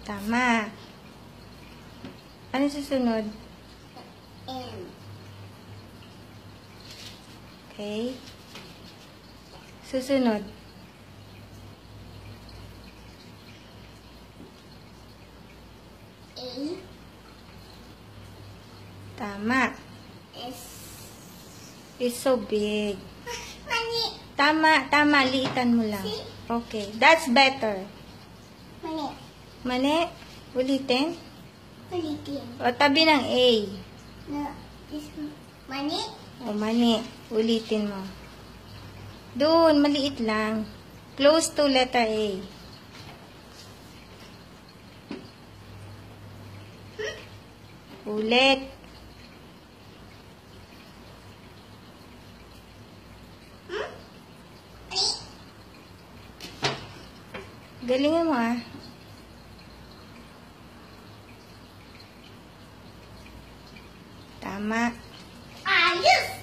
Tama. Ano susunod? M. Okay. Susunod. A. Tama. S. It's so big. Mani. Tama. Liitan mo lang. Okay. That's better. Mani. Mali. Ulitin. Ulitin. O, tabi ng A. No. This mani. O, mani. Ulitin mo. Doon, maliit lang. Close to letter A. Ulit. Galingan mo ah. Tama. Ayos.